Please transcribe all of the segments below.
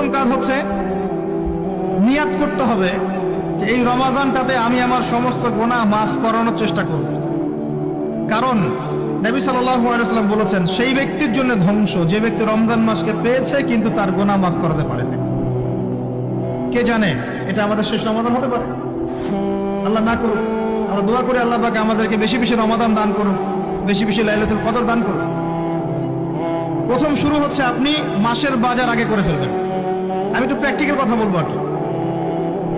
প্রথম কাজ হচ্ছে নিয়াত করতে হবে যে এই রমাজানটাতে আমি আমার সমস্ত গুনাহ মাফ করানোর চেষ্টা করব। কারণ নবী সাল্লাল্লাহু আলাইহি ওয়াসাল্লাম বলেছেন, সেই ব্যক্তির জন্য ধ্বংস যে ব্যক্তি রমজান মাসকে পেয়েছে কিন্তু তার গুনাহ মাফ করাতে পারেনি। কে জানে এটা আমাদের শেষ রমাদান হতে পারে। আল্লাহ না করুক, আমরা দোয়া করি আল্লাহ পাক আমাদেরকে বেশি বেশি রমাদান দান করুন, বেশি বেশি লাইলাতুল কদর দান করুন। প্রথম শুরু হচ্ছে আপনি মাসের বাজার আগে করে ফেলবেন। আমি একটু প্র্যাকটিক্যাল কথা বলবো আর কি।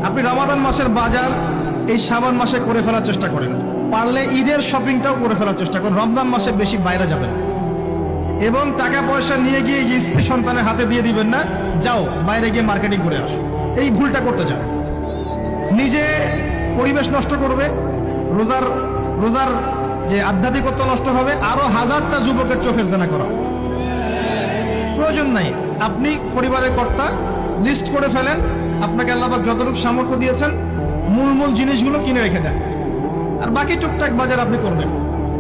আপনি রমাদান মাসের বাজার এই শাবান মাসে করে ফেলার চেষ্টা করেন, পারলে ঈদের শপিংটাও করে ফেলার চেষ্টা করেন। রমজান মাসে বেশি বাইরে যাবেন এবং টাকা পয়সা নিয়ে গিয়ে স্ত্রী সন্তানের হাতে দিয়ে দিবেন না, যাও বাইরে গিয়ে মার্কেটিং করে আসো। এই ভুলটা করতে যান, নিজে পরিবেশ নষ্ট করবে, রোজার যে আধ্যাত্মিকত্ব নষ্ট হবে, আরো হাজারটা যুবকের চোখের জেনা করা প্রয়োজন নাই। আপনি পরিবারের কর্তা, লিস্ট করে ফেলেন, আপনাকে আল্লাহ পাক যতটুকু সামর্থ্য দিয়েছেন মূল জিনিসগুলো কিনে রেখে দেন, আর বাকি টুকটাক বাজার আপনি করবেন।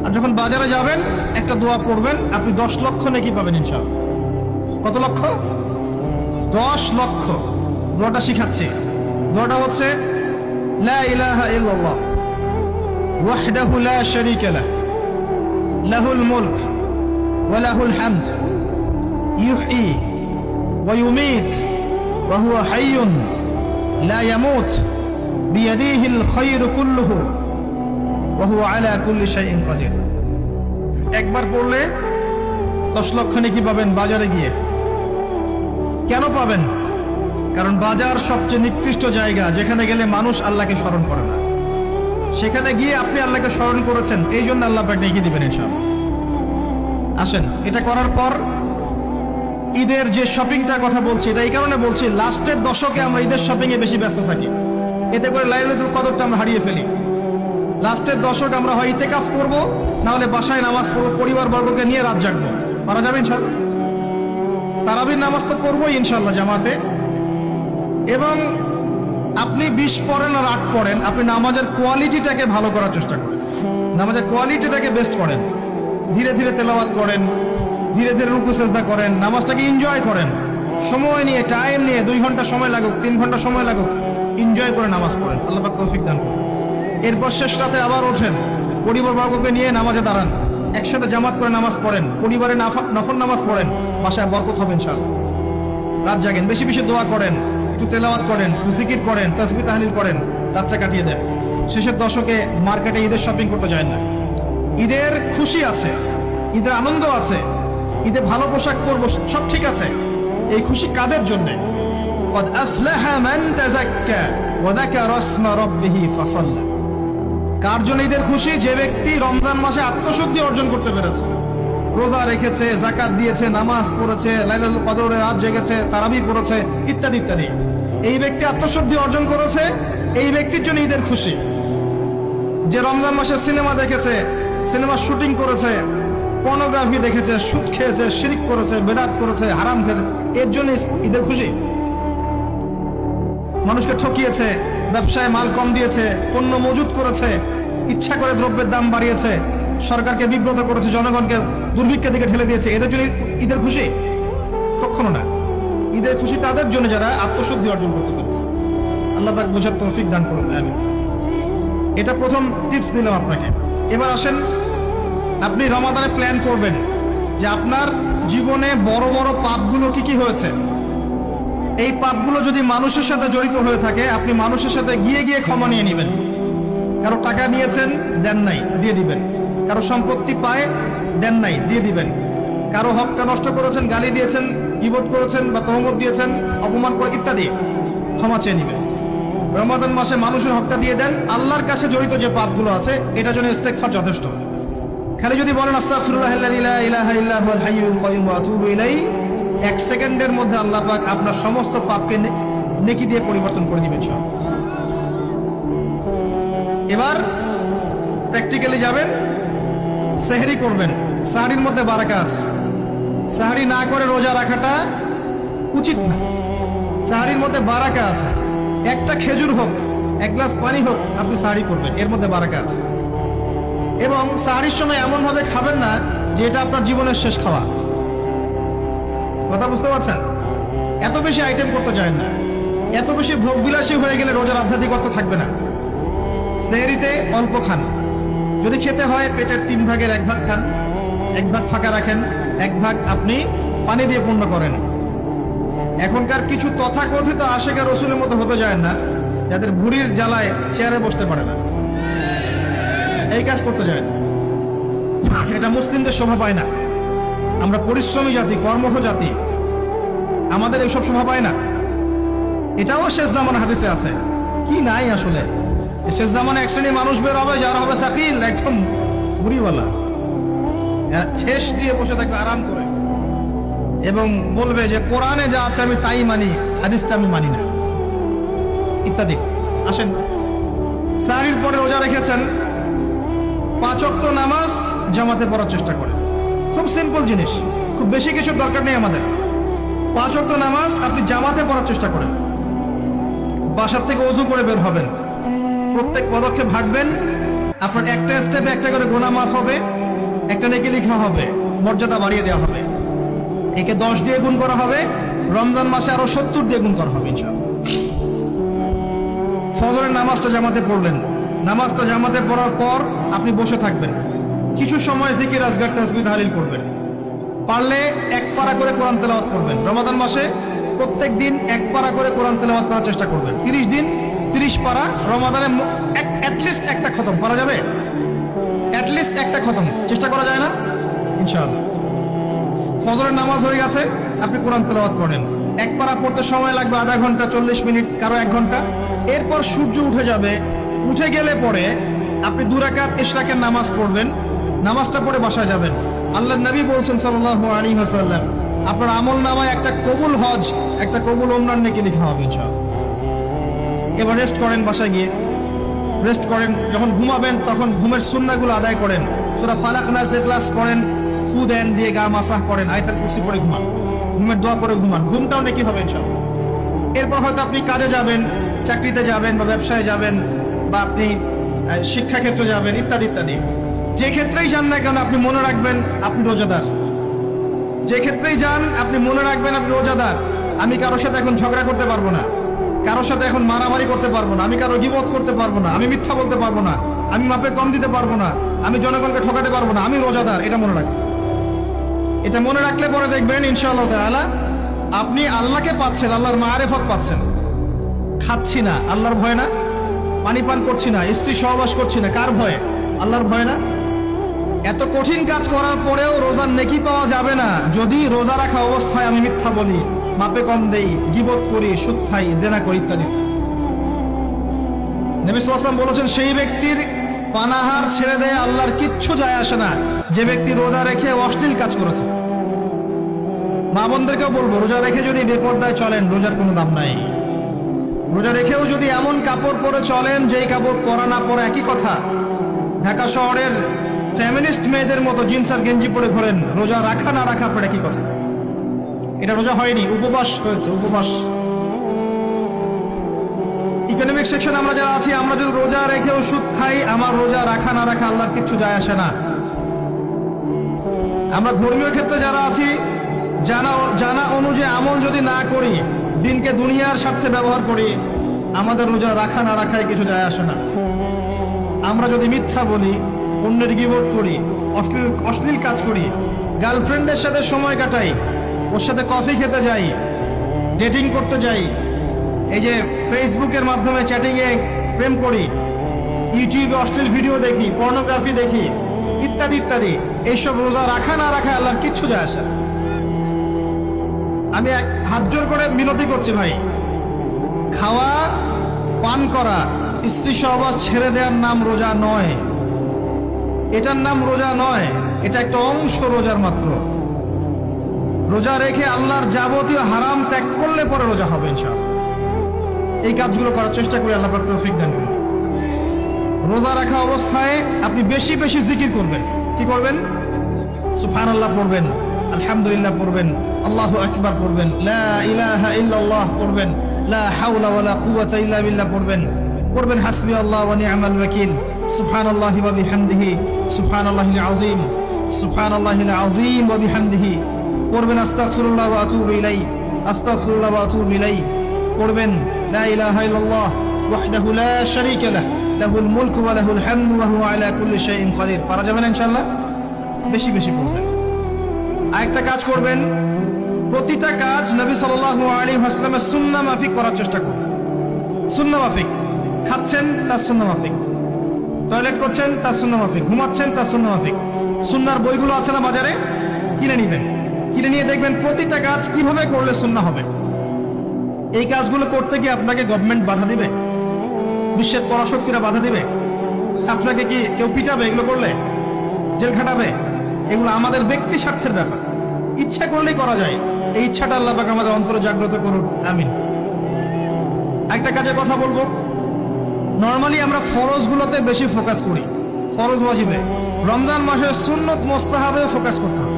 আর যখন বাজারে যাবেন একটা দোয়া করবেন, আপনি 10 লক্ষ নেকি পাবেন ইনশাআল্লাহ। কত লক্ষ? 10 লক্ষ। দোয়াটা শিখাচ্ছি। দোয়াটা হচ্ছে লা ইলাহা ইল্লাল্লাহ ওয়াহদাহু লা শারীকা লাহ লাহুল মুলক ওয়া লাহুল হামদ ইউহয়ী ওয়া ইউমীত ওয়া হুয়া হাইয়ুন লা ইয়ামুত বিয়াদিহিল খায়রু কুল্লুহু ওয়া হুয়া আলা কুল্লি শাইইন কাদির। একবার পড়লে 10 লক্ষ নেকি পাবেন বাজারে গিয়ে। কেন পাবেন? কারণ বাজার সবচেয়ে নিকৃষ্ট জায়গা, যেখানে গেলে মানুষ আল্লাহকে স্মরণ করে না। সেখানে গিয়ে আপনি আল্লাহকে স্মরণ করেছেন, এই জন্য আল্লাহ পাক নেকি দিবেন ইনশাআল্লাহ। আসেন, এটা করার পর ঈদের যে শপিংটার কথা বলছি, এটা এই কারণে বলছি, লাস্টের দশকে আমরা ঈদের শপিং এ বেশি ব্যস্ত থাকি, এতে করে লাইলাতুল কদরটা আমরা হারিয়ে ফেলি। লাস্টের দশক আমরা হয় ইতিকাফ করব, না হলে বাসায় নামাজ পড়বো, পরিবার বর্গকে নিয়ে রাত জাগবো। পারা যাবে ইনশাআল্লাহ? তারাবির নামাজ তো পড়বোই ইনশাআল্লাহ জামাতে। এবং আপনি 20 পড়েন আর 8 পড়েন, আপনি নামাজের কোয়ালিটিটাকে ভালো করার চেষ্টা করেন, নামাজের কোয়ালিটিটাকে বেস্ট করেন। ধীরে ধীরে তেলাওয়াত করেন, ধীরে ধীরে রুকু সেজদা করেন, নামাজটাকে এনজয় করেন। সময় নিয়ে, টাইম নিয়ে, 2 ঘন্টা সময় লাগুক, 3 ঘন্টা সময় লাগুক, এনজয় করে নামাজ পড়েন। আল্লাহ পাক তৌফিক দান করুন। এরপর শেষ রাতে আবার ওঠেন, পরিবার বর্গকে নিয়ে নামাজে দাঁড়ান, একসাথে জামাত করে নামাজ পড়েন, পরিবারে নফল নামাজ পড়েন, বাসায় বরকত হবে ইনশাআল্লাহ। রাত জাগেন, বেশি বেশি দোয়া করেন, একটু তেলাওয়াত করেন, জিকির করেন, তাসবিহ তাহলিল করেন, রাতটা কাটিয়ে দেন। শেষের দশকে মার্কেটে ঈদের শপিং করতে যায় না। ঈদের খুশি আছে, ঈদের আনন্দ আছে, ঈদে ভালো পোশাক পরবো, সব ঠিক আছে। এই খুশি কাদের জন্য? قد أفلح من تزكى وذكر اسم ربه فصلى। কার জন্য ঈদের খুশি? যে ব্যক্তি রমজান মাসে আত্মশুদ্ধি অর্জন করতে পেরেছে, রোজা রেখেছে, যাকাত দিয়েছে, নামাজ পড়েছে, লাইলাতুল কদরের রাত জেগেছে, তারাবি পড়েছে, ইত্যাদি ইত্যাদি। এই ব্যক্তি আত্মশুদ্ধি অর্জন করেছে, এই ব্যক্তির জন্য ঈদের খুশি। যে রমজান মাসে সিনেমা দেখেছে, সিনেমা শুটিং করেছে, পর্নোগ্রাফি দেখেছে, সুদ খেয়েছে, শিরক করেছে, বেদাত করেছে, হারাম খেয়েছে, এর জন্য ঈদের খুশি। মানুষকে ঠকিয়েছে, ব্যবসায় মাল কম দিয়েছে, পণ্য মজুত করেছে, ইচ্ছা করে দ্রব্যের দাম বাড়িয়েছে, সরকারকে বিব্রত করেছে, জনগণকে দুর্ভিক্ষের দিকে ঠেলে দিয়েছে, এদের জন্য ঈদের খুশি? কখনো না। ঈদের খুশি তাদের জন্য যারা আত্মশুদ্ধি অর্জন করতে পেরেছে। আল্লাহ পাক বোঝার তৌফিক দান করুন, আমিন। এটা প্রথম টিপস দিলাম আপনাকে। এবার আসেন, আপনি রমাদানে প্ল্যান করবেন যে আপনার জীবনে বড় বড় পাপগুলো কি কি হয়েছে। এই পাপগুলো যদি মানুষের সাথে জড়িত হয়ে থাকে, আপনি মানুষের সাথে গিয়ে গিয়ে ক্ষমা নিয়ে নেবেন। কারো টাকা নিয়েছেন, দেন নাই, দিয়ে দিবেন। কারো সম্পত্তি পায়, দেন নাই, দিয়ে দিবেন। কারো হকটা নষ্ট করেছেন, গালি দিয়েছেন, গীবত করেছেন বা তহমত দিয়েছেন, অপমান করে ইত্যাদি, ক্ষমা চেয়ে নেবেন। রমাদান মাসে মানুষের হকটা দিয়ে দেন। আল্লাহর কাছে জড়িত যে পাপগুলো আছে, এটার জন্য ইস্তেগফার যথেষ্ট। খালি যদি বলেন আস্তাগফিরুল্লাহাল্লাযী লা ইলাহা ইল্লা হুয়াল হাইয়ুল কাইয়্যুম ওয়া আতুবু ইলাইহি, 1 সেকেন্ডের মধ্যে আল্লাহ পাক আপনার সমস্ত পাপকে নেকি দিয়ে পরিবর্তন করে দিবেন সব। এবার প্র্যাকটিক্যালি যাবেন, সেহরি করবেন। সাহরির মধ্যে বারাকা আছে। সাহরি না করে রোজা রাখাটা উচিত না। সাহরির মধ্যে বারাকা আছে। একটা খেজুর হোক, 1 গ্লাস পানি হোক, আপনি সাহরি করবেন, এর মধ্যে বারাকা আছে। এবং সাহরির সময় এমন ভাবে খাবেন না যে এটা আপনার জীবনের শেষ খাওয়া। কথা বুঝতে পারছেন? এত বেশি আইটেম করতে যায় না, এত বেশি ভোগবিলাসী হয়ে গেলে রোজার আধ্যাত্মিকত্ব থাকবে না। সেহরিতে অল্প খান, যদি খেতে হয় পেটের 3 ভাগের 1 ভাগ খান, 1 ভাগ ফাঁকা রাখেন, 1 ভাগ আপনি পানি দিয়ে পূর্ণ করেন। এখনকার কিছু তথাকথিত আশেখে রসুলের মতো হতে যায় না, যাদের ভুঁড়ির জ্বালায় চেয়ারে বসতে পারে না, এই কাজ করতে যায় না। এটা মুসলিমদের শোভা পায় না। আমরা পরিশ্রমী জাতি, কর্মঠ জাতি, আমাদের এইসব শোভা পায় না। এটাও শেষ জামানা হাদিসে আছে। কি নাই আসলে, শেষ জামানে এক শ্রেণী মানুষ বের হবে, যারা হবে সাকিল, একদম বুড়িওয়ালা, ঠেস দিয়ে বসে থাকবে আরাম করে, এবং বলবে যে কোরআনে যা আছে আমি তাই মানি, হাদিসটা আমি মানি না, ইত্যাদি। আসেন, সাহরির পরে রোজা রেখেছেন, 5 ওয়াক্ত নামাজ জামাতে পড়ার চেষ্টা করেন। খুব সিম্পল জিনিস, খুব বেশি কিছু দরকার নেই আমাদের। 5 ওয়াক্ত নামাজ আপনি জামাতে পড়ার চেষ্টা করেন। বাসার থেকে ওযু করে বের হবেন, প্রত্যেক পদক্ষেপ হাঁটবেন, আপনার একটা স্টেপে একটা করে গুনাহ মাফ হবে, একটা নেকি লেখা হবে, মর্যাদা বাড়িয়ে দেওয়া হবে। একে 10 দিয়ে গুণ করা হবে, রমজান মাসে আরো 70 দিয়ে গুণ করা হবে ইনশাআল্লাহ। ফজরের নামাজটা জামাতে পড়লেন, নামাজটা জামাতে পড়ার পর আপনি বসে থাকবেন, কিছু সময় জিকির, আজকার, তাসবিহ, তাহলিল করবেন। পারলে 1 পারা করে কোরআন তেলাওয়াত করবেন। রমাদান মাসে প্রত্যেক দিন 1 পারা করে কোরআন তেলাওয়াত করার চেষ্টা করবেন। 30 দিন 30 পারা, রমাদানে অ্যাটলিস্ট একটা খতম করা যাবে, অ্যাটলিস্ট একটা খতম চেষ্টা করা যায় না ইনশাআল্লাহ। ফজরের নামাজ হয়ে গেছে, আপনি কোরআন তেলাওয়াত করেন। 1 পারা পড়তে সময় লাগবে আধা ঘন্টা, 40 মিনিট, কারো 1 ঘন্টা। এরপর সূর্য উঠে যাবে, উঠে গেলে পরে আপনি 2 রাকাত ইশরাকের নামাজ পড়বেন, নামাজটা পড়ে বাসায় যাবেন। আল্লাহর নবী বলছেন সাল্লাল্লাহু আলাইহি ওয়াসাল্লাম, আপনার আমল নামায় একটা কবুল হজ, একটা কবুল ওমরার নেকি লেখা হবে ইনশাআল্লাহ। এবার রেস্ট করেন, বাসায় গিয়ে রেস্ট করেন। যখন ঘুমাবেন তখন ঘুমের সুন্নাহগুলো আদায় করেন। সূরা ফালাক, নাস, ইখলাস পড়েন, ফু দেন, দিয়ে গা মাসাহ করেন, আয়াতুল কুরসি পড়ে ঘুমান, ঘুমের দোয়া পড়ে ঘুমান, ঘুমটাও নেকি হবে ইনশাআল্লাহ। এরপর হয়তো আপনি কাজে যাবেন, চাকরিতে যাবেন, বা ব্যবসায় যাবেন, বা আপনি শিক্ষাক্ষেত্রে যাবেন, ইত্যাদি ইত্যাদি। যে ক্ষেত্রেই যান না কেন আপনি মনে রাখবেন আপনি রোজাদার। যে ক্ষেত্রেই যান আপনি মনে রাখবেন আপনি রোজাদার। আমি কারোর সাথে এখন ঝগড়া করতে পারবো না, কারোর সাথে এখন মারামারি করতে পারবো না, আমি কারো গীবত করতে পারবো না, আমি মিথ্যা বলতে পারবো না, আমি মাপে কম দিতে পারবো না, আমি জনগণকে ঠকাতে পারবো না, আমি রোজাদার। এটা মনে রাখবেন। এটা মনে রাখলে পরে দেখবেন ইনশাআল্লাহ তাআলা আপনি আল্লাহকে পাচ্ছেন, আল্লাহর মারিফত পাচ্ছেন। খাচ্ছি না, আল্লাহর ভয় না। পানি পান করছি না, স্ত্রী সহবাস করছি না, কার ভয়ে? আল্লাহর ভয় না। এত কঠিন কাজ করার পরেও রোজার নেকি পাওয়া যাবে না যদি রোজা রাখা অবস্থায় আমি মিথ্যা বলি, মাপে কম দেই, গীবত করি, সুদ খাই, জেনা করি, ইত্যাদি। নবী সাল্লাল্লাহু আলাইহি ওয়াসাল্লাম বলেছেন, সেই ব্যক্তির পানাহার ছেড়ে দেয় আল্লাহর কিচ্ছু যায় আসে না, যে ব্যক্তি রোজা রেখে অশ্লীল কাজ করেছে। মা বোনদেরকেও বলবো, রোজা রেখে যদি বেপরদায় চলেন রোজার কোনো দাম নাই। রোজা রেখেও যদি এমন কাপড় পরে চলেন যেই কাপড় পরা না পরে একই কথা, ঢাকা শহরের ফ্যামিনিস্ট মেয়েদের মতো জিন্স আর গেঞ্জি পরে ঘোরেন, রোজা রাখা না রাখা পরে একই কথা। এটা রোজা হয়নি, উপবাস হয়েছে, উপবাস। ইকোনমিক সেকশন আমরা যারা আছি, আমরা যদি রোজা রেখেও সুদ খাই, আমার রোজা রাখা না রাখা আল্লাহর কিচ্ছু যায় আসে না। আমরা ধর্মীয় ক্ষেত্রে যারা আছি, জানা অনুযায়ী আমল যদি না করি, দিনকে দুনিয়ার স্বার্থে ব্যবহার করি, আমাদের রোজা রাখা না রাখায় কিছু যায় আসে না। আমরা যদি মিথ্যা বলি, অন্যের গীবত করি, অশ্লীল কাজ করি, গার্লফ্রেন্ডের সাথে সময় কাটাই, ওর সাথে কফি খেতে যাই, ডেটিং করতে যাই, এই যে ফেসবুকের মাধ্যমে চ্যাটিংয়ে প্রেম করি, ইউটিউবে অশ্লীল ভিডিও দেখি, পর্নোগ্রাফি দেখি, ইত্যাদি ইত্যাদি, এইসব রোজা রাখা না রাখা আল্লাহর কিচ্ছু যায় আসে না। আমি হাত জোর করে মিনতি করছি ভাই, খাওয়া পান করা, স্ত্রী সহবাস ছেড়ে দেওয়ার নাম রোজা নয়, এটার নাম রোজা নয়, এটা একটা অংশ রোজার মাত্র। রোজা রেখে আল্লাহর যাবতীয় হারাম ত্যাগ করলে পরে রোজা হবে ইনশাআল্লাহ। এই কাজগুলো করার চেষ্টা করি, আল্লাহ পাক তৌফিক দান করুন। রোজা রাখা অবস্থায় আপনি বেশি বেশি জিকির করবেন। কি করবেন? সুবহানাল্লাহ পড়বেন, আলহামদুলিল্লাহ পড়বেন, আল্লাহু আকবার পড়বেন, লা ইলাহা ইল্লাল্লাহ পড়বেন, লা হাওলা ওয়ালা কুওয়াতা ইল্লা বিল্লাহ পড়বেন, হাসবি আল্লাহ ওয়া নি'মাল ওয়াকিল, সুবহানাল্লাহি ওয়া বিহামদিহি, সুবহানাল্লাহিল আযীম, সুবহানাল্লাহিল আযীম ওয়া বিহামদিহি, আস্তাগফিরুল্লাহ ওয়া আতুবু ইলাইহি, আস্তাগফিরুল্লাহ ওয়া আতুবু ইলাইহি পড়বেন লা ইলাহা ইল্লাল্লাহ ওয়াহদাহু লা শারীকা লাহু লাহুল মুলকু ওয়া লাহুল হামদু ওয়া হুয়া আলা কুল্লি শাইইন কাদির। পারা যাবে না ইনশাআল্লাহ? বেশি বেশি পড়বেন। আরেকটা কাজ করবেন, প্রতিটা কাজ নবী সাল্লাল্লাহু আলাইহি ওয়াসাল্লামের সুন্নাহ মাফিক করার চেষ্টা করুন। সুন্নাহ মাফিক, খাচ্ছেন তার সুন্নাহ মাফিক, টয়লেট করছেন তার সুন্নাহ মাফিক, ঘুমাচ্ছেন তার সুন্নাহ মাফিক। সুন্নাহর বইগুলো আছে না বাজারে, কিনে নেবেন। কিনে নিয়ে দেখবেন প্রতিটা কাজ কিভাবে করলে সুন্নাহ হবে। এই কাজগুলো করতে গিয়ে আপনাকে গভর্নমেন্ট বাধা দিবে, বিশ্বের পরাশক্তিরা বাধা দিবে, আপনাকে কি কেউ পিটাবে এগুলো করলে, জেল খাটাবে? এগুলো আমাদের ব্যক্তি স্বার্থের ব্যাপার, ইচ্ছা করলেই করা যায়। এই ইচ্ছাটা আল্লাহ পাক আমাদের অন্তরে জাগ্রত করুন, আমিন। একটা কাজের কথা বলবো, নর্মালি আমরা ফরজগুলোতে বেশি ফোকাস করি, ফরজ ওয়াজিবে। রমজান মাসে সুন্নত মুস্তাহাবে ফোকাস করতে হবে।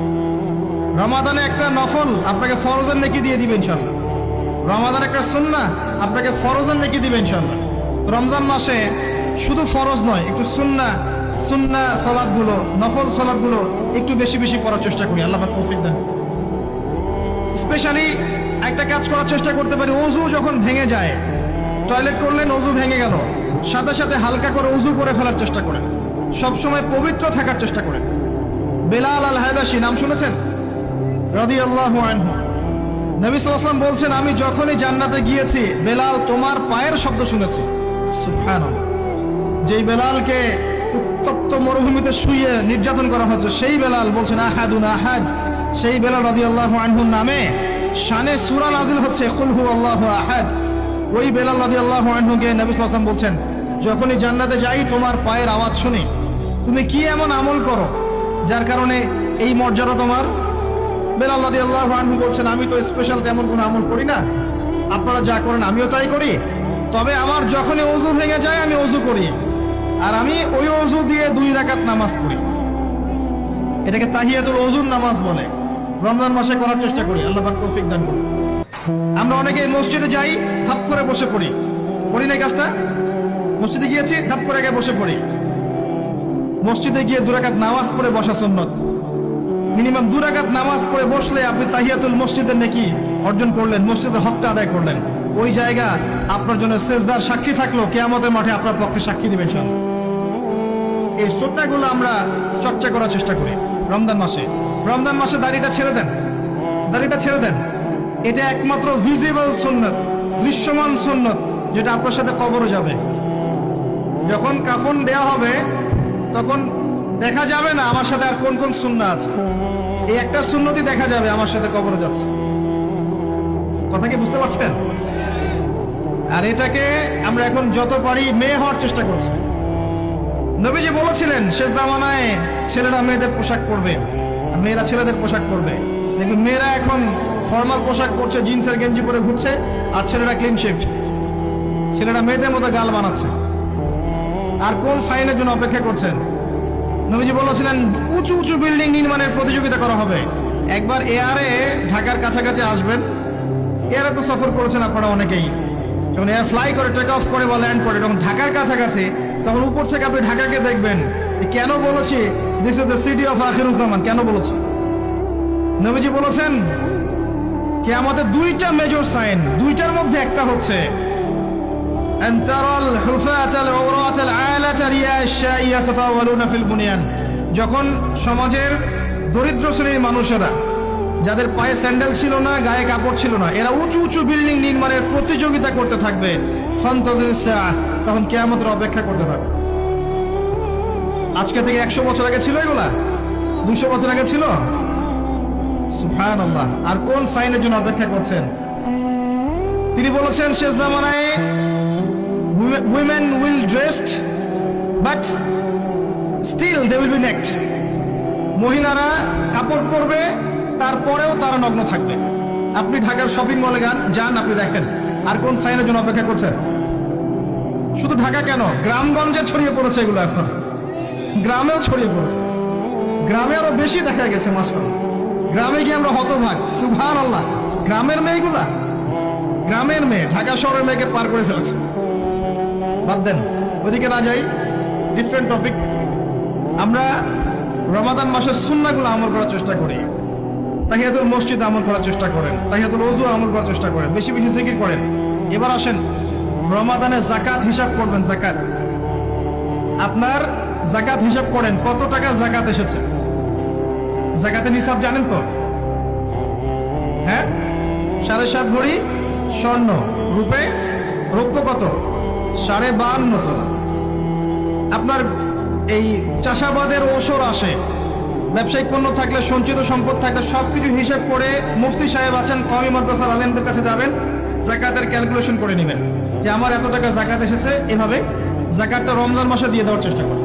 রমাদানে একটা নফল আপনাকে ফরজের নেকি দিয়ে দিবে ইনশাআল্লাহ। রমাদান একটা সুন্নাহ আপনাকে ফরজের নেকি দিবে ইনশাআল্লাহ। রমজান মাসে শুধু ফরজ নয়, একটু সুন্নাহ সালাতগুলো, নফল সালাতগুলো একটু বেশি বেশি পড়ার চেষ্টা করি। আল্লাহ পাক তৌফিক দেন। স্পেশালি একটা কাজ করার চেষ্টা করতে পারি, ওযু যখন ভেঙে যায়, টয়লেট করলেন ওযু ভেঙে গেল, সাথে সাথে হালকা করে ওযু করে ফেলার চেষ্টা করেন। সবসময় পবিত্র থাকার চেষ্টা করেন। বেলাল আল হাবাশী নাম শুনেছেন? রাদিয়াল্লাহু আনহু। নবী সাল্লাল্লাহু আলাইহি ওয়াসাল্লাম বলছেন, আমি যখনই জান্নাতে গিয়েছি বেলাল তোমার পায়ের শব্দ শুনেছি। সুবহানাল্লাহ। যেই বেলালকে উত্তপ্ত মরুভূমিতে শুইয়ে নির্যাতন করা হচ্ছে, সেই বেলাল বলছেন আহাদুন আহাদ। সেই বেলাল রাদিয়াল্লাহু আনহুর নামে শানে সূরা নাজিল হচ্ছে কুল হুয়াল্লাহু আহাদ। ওই বেলাল রাদিয়াল্লাহু আনহুকে নবী সাল্লাল্লাহু আলাইহি ওয়াসাল্লাম বলছেন, যখনই জান্নাতে যাই তোমার পায়ের আওয়াজ শুনি, তুমি কি এমন আমল করো যার কারণে এই মর্যাদা তোমার? বেলাল রাদিয়াল্লাহু আনহু বলছেন, আমি তো স্পেশাল তেমন কোনো আমল করি না, আপনারা যা করেন আমিও তাই করি। তবে আমার যখনই ওযু ভেঙে যায় আমি ওযু করি, আর আমি ওই ওযু দিয়ে 2 রাকাত নামাজ পড়ি। এটাকে তাহিয়াতুল ওযুর নামাজ বলে। রমজান মাসে করার চেষ্টা করি, আল্লাহ পাক তৌফিক দান করুন। আমরা অনেকে মসজিদে যাই, ধাপ করে বসে পড়ি, করি না এই কাজটা? মসজিদে গিয়েছি, ধাপ করে আগে বসে পড়ি। মসজিদে গিয়ে 2 রাকাত নামাজ পড়ে বসা সুন্নত। মিনিমাম 2 রাকাত নামাজ পড়ে বসলে আপনি তাহিয়াতুল মসজিদের নেকি অর্জন করলেন, মসজিদের হকটা আদায় করলেন। ওই জায়গা আপনার জন্য সেজদার সাক্ষী থাকলো, কিয়ামতের মাঠে আপনার পক্ষে সাক্ষী দিবেন ইনশাআল্লাহ। এই সুন্নাহগুলো আমরা চর্চা করার চেষ্টা করি রমজান মাসে। রমজান মাসে দাড়িটা ছেড়ে দেন, দাড়িটা ছেড়ে দেন। এটা একমাত্র ভিজিবল সুন্নাত, দৃশ্যমান সুন্নাত, যেটা আপনার সাথে কবরে যাবে। যখন কাফন দেয়া হবে তখন দেখা যাবে না আমার সাথে আর কোন কোন সুন্নাহ আছে, এই একটা সুন্নতই দেখা যাবে আমার সাথে কবরে যাচ্ছে। কথা কি বুঝতে পারছেন? আর এটাকে আমরা এখন যত পারি মেয়ে হওয়ার চেষ্টা করছি। নবীজি বলেছিলেন শেষ জামানায় ছেলেরা মেয়েদের পোশাক পরবে, আর মেয়েরা ছেলেদের পোশাক পরবে। দেখুন মেয়েরা এখন ফর্মাল পোশাক পরছে, জিন্সের গেঞ্জি পরে ঘুরছে, আর ছেলেরা ক্লিন শেভ। ছেলেরা মেয়েদের মতো গাল বানাচ্ছে। আর কোন সাইনের জন্য অপেক্ষা করছেন? নবীজি বলেছিলেন উঁচু উঁচু বিল্ডিং নির্মাণের প্রতিযোগিতা করা হবে। একবার এয়ারে ঢাকার কাছাকাছি আসবেন। এয়ারে তো সফর করেছেন আপনারা অনেকেই। যখন এয়ার ফ্লাই করে, টেক অফ করে বা ল্যান্ড করে, যখন ঢাকার কাছাকাছি, তখন উপর থেকে আপনি ঢাকাকে দেখবেন। কেন বলেছি this is the city of Akhiruzzaman? কেন বলেছি? নবীজি বলেছেন কিয়ামতের 2টা মেজর সাইন, 2টার মধ্যে একটা হচ্ছে যখন সমাজের দরিদ্র শ্রেণীর মানুষেরা, যাদের পায়ে স্যান্ডেল ছিল না, গায়ে কাপড় ছিল না, এরা উঁচু উঁচু বিল্ডিং নির্মাণের প্রতিযোগিতা করতে থাকবে। তখন কিয়ামতের অপেক্ষা করতে থাকবে। আজকে থেকে 100 বছর আগে ছিল এগুলা? 200 বছর আগে ছিল? সুবহানাল্লাহ। আর কোন সাইনের জন্য অপেক্ষা করছেন? তিনি বলেছেন শেষ জামানায় women will dressed but still they will be naked. মহিলারা কাপড় পরবে, তারপরেও তারা নগ্ন থাকবে। আপনি ঢাকার শপিং মলে যান, আপনি দেখেন। আর কোন সাইনের জন্য অপেক্ষা করছেন? শুধু ঢাকা কেন, গ্রামগঞ্জে ছড়িয়ে পড়েছে এগুলো। এখন গ্রামেও ছড়িয়ে পড়েছে, গ্রামে আরো বেশি দেখা গেছে। মাশাআল্লাহ, গ্রামে গিয়ে আমরা হতভাগ। সুবহানাল্লাহ। গ্রামের মেয়েগুলা, গ্রামের মেয়ে ঢাকা শহরের মেয়েকে পার করে ফেলেছে। বাদ দেন, ওদিকে না যাই, ডিফারেন্ট টপিক। আমরা রমাদান মাসের সুন্নাহগুলো আমল করার চেষ্টা করি। তাহিয়াতুল মসজিদ আমল করার চেষ্টা করেন, তাহিয়াতুল ওযু আমল করার চেষ্টা করেন, বেশি বেশি জিকির করেন। এবার আসেন রমাদানে যাকাত হিসাব করবেন। যাকাত, আপনার যাকাত হিসাব করেন, কত টাকা যাকাত এসেছে। যাকাতের হিসাব জানেন তো? হ্যাঁ, 7.5 ভরি স্বর্ণ, রৌপ্য কত? 52.5 তোলা। আপনার এই চাষাবাদের ওসর আসে, ব্যবসায়িক পণ্য থাকলে, সঞ্চিত সম্পদ থাকলে সবকিছু হিসাব করে মুফতি সাহেব আছেন, কওমি মাদ্রাসার আলেমদের কাছে যাবেন, যাকাতের ক্যালকুলেশন করে নেবেন যে আমার এত টাকা যাকাত এসেছে। এভাবে যাকাতটা রমজান মাসে দিয়ে দেওয়ার চেষ্টা করেন।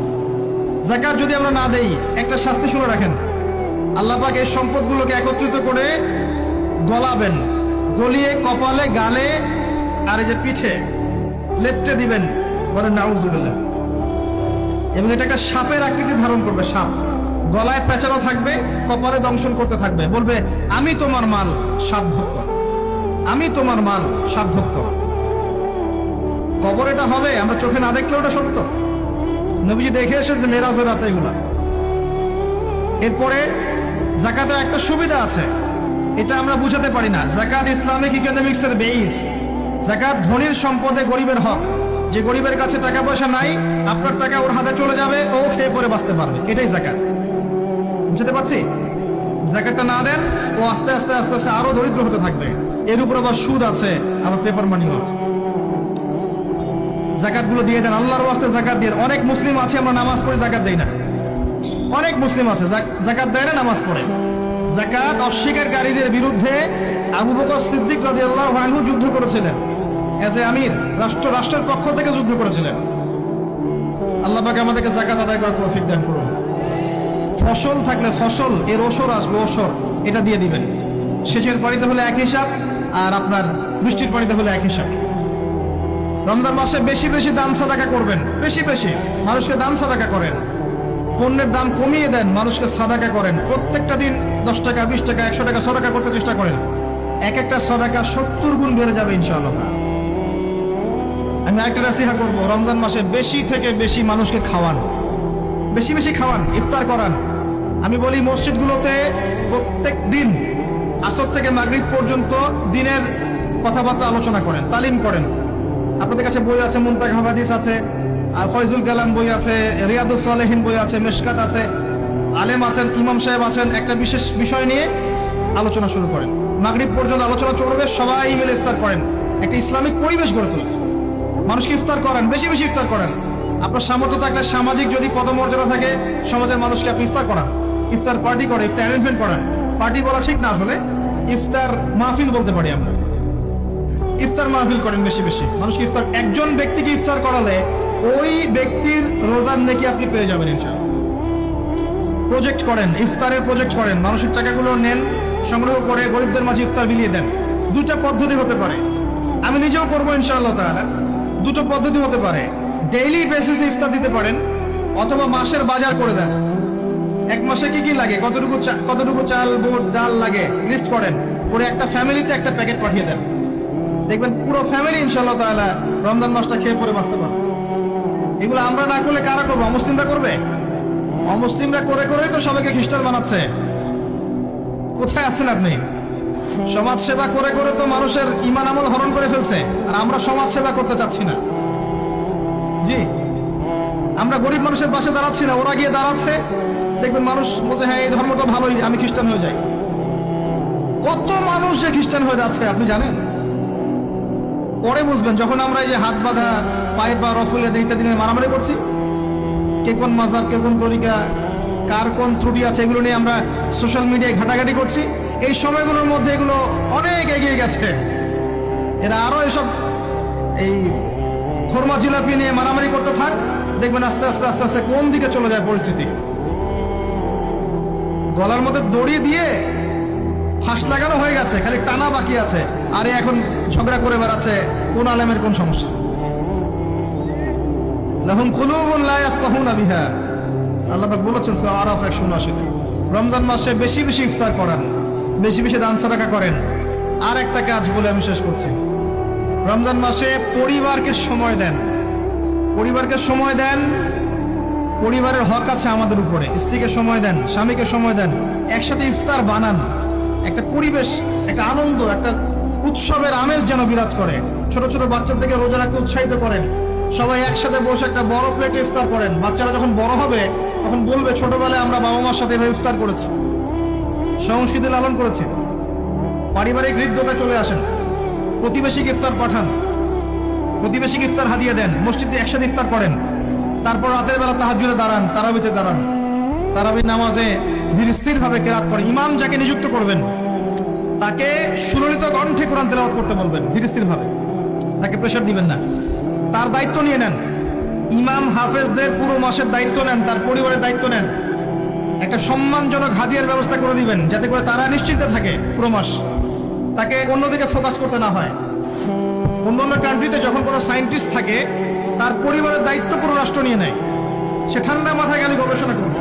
যাকাত যদি আমরা না দেই, একটা শাস্তি শুনে রাখেন, আল্লাহ পাক এই সম্পদগুলোকে একত্রিত করে গলাবেন, গলিয়ে কপালে, গালে আর এই যে পিঠে লেপটে দিবেন, বলে নাউজুবিল্লাহ। এবং এটা একটা সাপের আকৃতি ধারণ করবে, সাপ গলায় পেঁচানো থাকবে, কপালে দংশন করতে থাকবে, বলবে আমি তোমার মাল 7 ভোগ কর, আমি তোমার মাল 7 ভোগ কর। কবর এটা হবে, আমরা চোখে না দেখলেও এটা সত্য। নবীজি দেখে এসেছে মেরাজের রাতে এগুলা। এরপরে যাকাতের একটা সুবিধা আছে, এটা আমরা বুঝাতে পারি না। যাকাত ইসলামিক ইকোনমিক্সের বেইস। যাকাত ধনীর সম্পদে গরিবের হক। যে গরিবের কাছে টাকা পয়সা নাই, আপনার টাকা ওর হাতে চলে যাবে, ও খেয়ে পরে বাঁচতে পারবে, এটাই যাকাত। বুঝতে পারছি? যাকাতটা না দেন, ও আস্তে আস্তে আস্তে আস্তে আরো দরিদ্র হতে থাকবে। এর উপর আবার সুদ আছে, আবার পেপার মানিও আছে। যাকাত গুলো দিয়ে দেন, আল্লাহর ওয়াস্তে যাকাত দিয়ে। অনেক মুসলিম আছে আমরা নামাজ পড়ে যাকাত দেই না, অনেক মুসলিম আছে যাকাত দেয় না, নামাজ পড়ে। যাকাত অস্বীকারীদের বিরুদ্ধে আবু বকর সিদ্দিক রাদিয়াল্লাহু আনহু যুদ্ধ করেছিলেন, এজ এ আমির, রাষ্ট্রের পক্ষ থেকে যুদ্ধ করেছিলেন। আল্লাহ পাক আমাদেরকে যাকাত আদায় করার তৌফিক দান করুন। ফসল থাকলে ফসল, এর ওসর আসবে, ওসর এটা দিয়ে দিবেন। সেচের পানিতে হলে এক হিসাব, আর আপনার বৃষ্টির পানিতে হলে এক হিসাব। রমজান মাসে বেশি বেশি দান সাদাকা করবেন, বেশি বেশি মানুষকে দান সাদাকা করেন। পণ্যের দাম কমিয়ে দেন, মানুষকে সাদাকা করেন। প্রত্যেকটা দিন 10 টাকা, 20 টাকা, 100 টাকা সাদাকা করতে চেষ্টা করেন। এক একটা সাদাকা 70 গুণ বেড়ে যাবে ইনশাআল্লাহ। আমি আরেকটা নাসিহা করব, রমজান মাসে বেশি থেকে বেশি মানুষকে খাওয়ান, বেশি বেশি খাওয়ান, ইফতার করান। আমি বলি মসজিদগুলোতে প্রত্যেক দিন আসর থেকে মাগরিব পর্যন্ত দিনের কথাবার্তা আলোচনা করেন, তালিম করেন। আপনাদের কাছে বই আছে, মুনতাকা হাদিস আছে, ফয়জুল কালাম বই আছে, রিয়াদুস সালেহিন বই আছে, মিশকাত আছে, আলেম আছেন, ইমাম সাহেব আছেন, একটা বিশেষ বিষয় নিয়ে আলোচনা শুরু করেন। মাগরিব পর্যন্ত আলোচনা চলবে, সবাই মিলে ইফতার করেন। একটা ইসলামিক পরিবেশ গড়ে তুলেন, মানুষকে ইফতার করেন, বেশি বেশি ইফতার করেন। আপনার সামর্থ্য থাকলে, সামাজিক যদি পদমর্যাদা থাকে, সমাজের মানুষকে আপনি ইফতার করান, ইফতার পার্টি করেন, ইফতার অ্যারেঞ্জমেন্ট করেন। পার্টি বলা ঠিক না, আসলে ইফতার মাহফিল বলতে পারি আমরা। ইফতার মাহফিল করেন বেশি বেশি, মানুষকে ইফতার। একজন ব্যক্তিকে ইফতার করালে ওই ব্যক্তির রোজার নেকি আপনি পেয়ে যাবেন ইনশাআল্লাহ। প্রজেক্ট করেন, ইফতারের প্রজেক্ট করেন, মানুষের টাকাগুলো নেন, সংগ্রহ করে গরিবদের মাঝে ইফতার বিলিয়ে দেন। 2টা পদ্ধতি হতে পারে, আমি নিজেও করবো ইনশাআল্লাহ তাআলা। 2টো পদ্ধতি হতে পারে, ডেইলি বেসিসে ইফতার দিতে পারেন, অথবা মাসের বাজার করে দেন। এক মাসে কি কি লাগে, কতটুকু চাল, বুট, ডাল লাগে লিস্ট করেন, করে একটা ফ্যামিলিতে একটা প্যাকেট পাঠিয়ে দেন। দেখবেন পুরো ফ্যামিলি ইনশাআল্লাহ তাআলা রমজান মাসটা খেয়ে পরে বাঁচতে পারবে। এগুলো আমরা না করলে কারা করবো? অমুসলিমরা করবে। অমুসলিমরা করে করেই তো সবাইকে খ্রিস্টান বানাচ্ছে। কোথায় আছেন আপনি? সমাজ সেবা করে করে তো মানুষের ঈমান আমল হরণ করে ফেলছে, আর আমরা সমাজ সেবা করতে চাচ্ছি না। জি, আমরা গরিব মানুষের পাশে দাঁড়াচ্ছি না, ওরা গিয়ে দাঁড়াচ্ছে। দেখবেন মানুষ বলছে হ্যাঁ এই ধর্মটা ভালোই, আমি খ্রিস্টান হয়ে যাই। কত মানুষ যে খ্রিস্টান হয়ে যাচ্ছে আপনি জানেন? পরে বুঝবেন, যখন আমরা এই যে হাত বাঁধা, পায়ে পা রফুলে ইত্যাদি নিয়ে মারামারি করছি, কে কোন মাযহাব, কে কোন তরিকা, কার কোন ত্রুটি আছে, এগুলো নিয়ে আমরা সোশ্যাল মিডিয়ায় ঘাটাঘাটি করছি। এই সময়গুলোর মধ্যে এগুলো অনেক এগিয়ে গেছে। এরা আরো এসব এই খোরমা জিলাপি নিয়ে মারামারি করতে থাক, দেখবেন আস্তে আস্তে আস্তে আস্তে কোন দিকে চলে যায় পরিস্থিতি। গলার মধ্যে দড়ি দিয়ে ফাঁস লাগানো হয়ে গেছে, খালি টানা বাকি আছে। আরে এখন ঝগড়া করে বেড়াচ্ছে কোন আলেমের কোন সমস্যা। লাহুম কুলুবুন লা ইয়াফকাহুনা বিহা, আল্লাহ পাক বলেছেন সূরা আরাফ 179। রমজান মাসে বেশি বেশি ইফতার করান, বেশি বেশি দান সাদাকা করেন। আর একটা কাজ বলে আমি শেষ করছি, রমজান মাসে পরিবারকে সময় দেন, পরিবারকে সময় দেন। পরিবারের হক আছে আমাদের উপরে। স্ত্রীকে সময় দেন, স্বামীকে সময় দেন, একসাথে ইফতার বানান। একটা পরিবেশ, একটা আনন্দ, একটা উৎসবের আমেজ যেন বিরাজ করে। ছোট ছোট বাচ্চা থেকে রোজা রাখতে উৎসাহিত করেন, সবাই একসাথে বসে একটা বড় প্লেটে ইফতার করেন। বাচ্চারা যখন বড় হবে তখন বলবে ছোটবেলায় আমরা বাবা মার সাথে এভাবে ইফতার করেছি, সংস্কৃতি লালন করেছি। পারিবারিক হৃদ্যতায় চলে আসেন, প্রতিবেশীকে ইফতার পাঠান, প্রতিবেশীকে ইফতার হাদিয়ে দেন, মসজিদে একসাথে ইফতার করেন। তারপর রাতের বেলা তাহাজ্জুদে দাঁড়ান, তারাবিতে দাঁড়ান, তারাবি নামাজে ধীর স্থির ভাবে কেরাত করেন। ইমাম যাকে নিযুক্ত করবেন তাকে সুললিত কণ্ঠে কোরআন তেলাওয়াত করতে বলবেন, ধীর স্থির ভাবে, তাকে প্রেশার দিবেন না। তার দায়িত্ব নিয়ে নেন, ইমাম হাফেজদের পুরো মাসের দায়িত্ব নেন, তার পরিবারের দায়িত্ব নেন। একটা সম্মানজনক হাদিয়ার ব্যবস্থা করে দিবেন যাতে করে তারা নিশ্চিন্তে থাকে পুরো মাস, তাকে অন্যদিকে ফোকাস করতে না হয়। অন্যান্য কান্ট্রিতে যখন কোনো সায়েন্টিস্ট থাকে তার পরিবারের দায়িত্ব পুরো রাষ্ট্র নিয়ে নেয়, সে ঠান্ডা মাথায় গেলে গবেষণা করবে।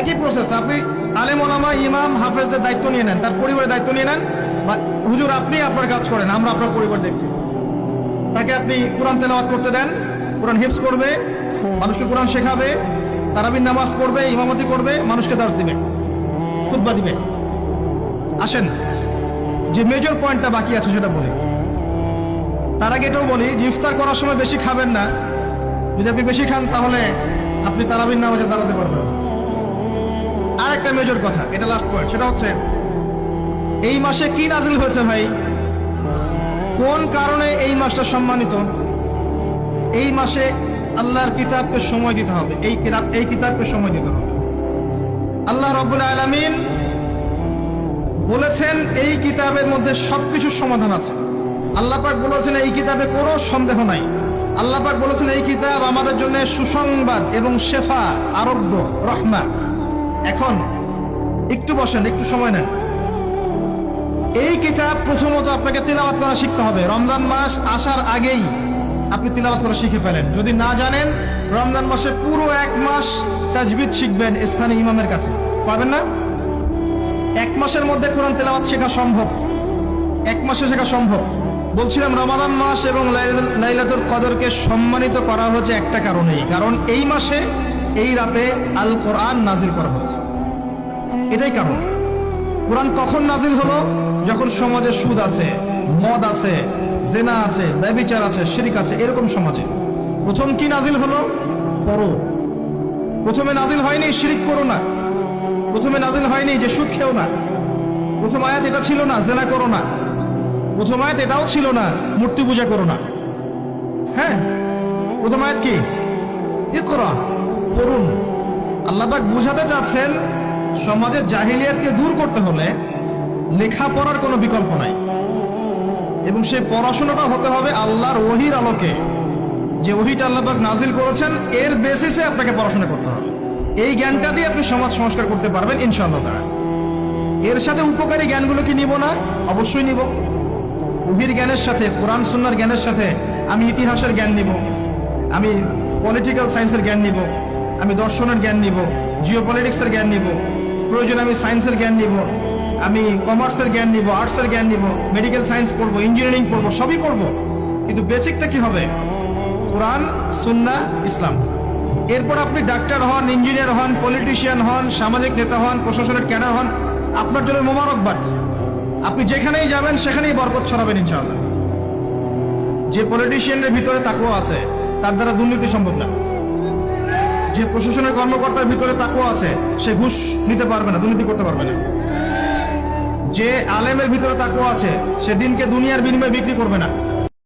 একই প্রসেস, আপনি আলেম ওলামা ইমাম হাফেজদের দায়িত্ব নিয়ে নেন, তার পরিবারের দায়িত্ব নিয়ে নেন, বা হুজুর আপনি আপনার কাজ করেন, আমরা আপনার পরিবার দেখছি। তাকে আপনি কোরআন তেলাওয়াত করতে দেন, কোরআন হিফজ করবে, মানুষকে কোরআন শেখাবে, তারাবির নামাজ পড়বে, ইমামতি করবে, মানুষকে দার্স দিবে, খুতবা দিবে। আসেন যে মেজর পয়েন্টটা বাকি আছে সেটা বলি। তার আগে এটাও বলি যে ইফতার করার সময় বেশি খাবেন না। যদি আপনি বেশি খান তাহলে আপনি তারাবির নামাজে দাঁড়াতে পারবেন। আর একটা মেজর কথা, এটা লাস্ট পয়েন্ট, সেটা হচ্ছে এই মাসে কি নাজিল হয়েছে ভাই, কোন কারণে এই মাসটা সম্মানিত। এই মাসে আল্লাহর কিতাবকে সময় দিতে হবে, এই কিতাবকে সময় দিতে হবে। আল্লাহ রাব্বুল আলামিন বলেছেন এই কিতাবের মধ্যে সবকিছুর সমাধান আছে। আল্লাহ পাক বলেছেন এই কিতাবে কোনো সন্দেহ নাই। আল্লাহ পাক বলেছেন এই কিতাব আমাদের জন্য সুসংবাদ এবং শেফা, আরোগ্য, রহমা। এখন একটু বসেন, একটু সময় নেন। এই কিতাব প্রথমত আপনাকে তিলাওয়াত করা শিখতে হবে। রমজান মাস আসার আগেই আপনি তিলাওয়াত করা শিখে ফেলেন। যদি না জানেন, রমজান মাসে পুরো এক মাস তাজবিদ শিখবেন স্থানীয় ইমামের কাছে, পারবেন না? এক মাসের মধ্যে কোরআন তেলাওয়াত শেখা সম্ভব, এক মাসে শেখা সম্ভব। বলছিলাম রমাদান মাস এবং লাইলাতুল কদরকে সম্মানিত করা হয়েছে একটা কারণেই, কারণ এই মাসে এই রাতে আল কোরআন নাজিল করা হয়েছে, এটাই কারণ। কোরআন কখন নাজিল হলো? যখন সমাজে সুদ আছে, মদ আছে, জেনা আছে, ব্যভিচার আছে, শিরক আছে, এরকম সমাজে প্রথম কি নাজিল হলো? পড়ো। প্রথমে নাজিল হয়নি শিরক করো না, প্রথমে নাজিল হয়নি যে সুদ খেও না, প্রথম আয়াত এটা ছিল না জেনা করো না, প্রথম আয়াত এটাও ছিল না মূর্তি পূজা করো না। হ্যাঁ, প্রথম আয়াত কি? ইকরা, পড়ুন। আল্লাহ পাক বুঝাতে চাচ্ছেন সমাজের জাহিলিয়াতকে দূর করতে হলে লেখাপড়ার কোনো বিকল্প নাই, এবং সেই পড়াশোনাটা হতে হবে আল্লাহর ওহীর আলোকে। যে ওহীটা আল্লাহ পাক নাজিল করেছেন এর বেসিসে আপনাকে পড়াশোনা করতে হবে। এই জ্ঞানটা দিয়ে আপনি সমাজ সংস্কার করতে পারবেন ইনশাআল্লাহ তাআলা। এর সাথে উপকারী জ্ঞানগুলো কি নিব না? অবশ্যই নিব। ওহীর জ্ঞানের সাথে, কোরআন সুন্নাহর জ্ঞানের সাথে আমি ইতিহাসের জ্ঞান নিব, আমি পলিটিক্যাল সায়েন্সের জ্ঞান নিব, আমি দর্শনের জ্ঞান নিব, জিওপলিটিক্সের জ্ঞান নিব, প্রয়োজন আমি সায়েন্সের জ্ঞান নিব, আমি কমার্সের জ্ঞান নিব, আর্টসের জ্ঞান নিব, মেডিকেল সায়েন্স পড়বো, ইঞ্জিনিয়ারিং পড়বো, সবই পড়বো। কিন্তু বেসিকটা কি হবে? কোরআন, সুন্নাহ, ইসলাম। এরপর আপনি ডাক্তার হন, ইঞ্জিনিয়ার হন, পলিটিশিয়ান হন, সামাজিক নেতা হন, প্রশাসনের ক্যাডার হন, আপনার জন্য মোবারকবাদ। আপনি যেখানেই যাবেন সেখানেই বরকত ছড়াবেন ইনশাআল্লাহ। যে পলিটিশিয়ানের ভিতরে তাকওয়া আছে তার দ্বারা দুর্নীতি সম্ভব না। যে প্রশাসনের কর্মকর্তার ভিতরে তাকওয়া আছে সে ঘুষ নিতে পারবে না, দুর্নীতি করতে পারবে না। যে আলেমের ভিতরে তাকওয়া আছে সে দিনকে দুনিয়ার বিনিময়ে বিক্রি করবে না।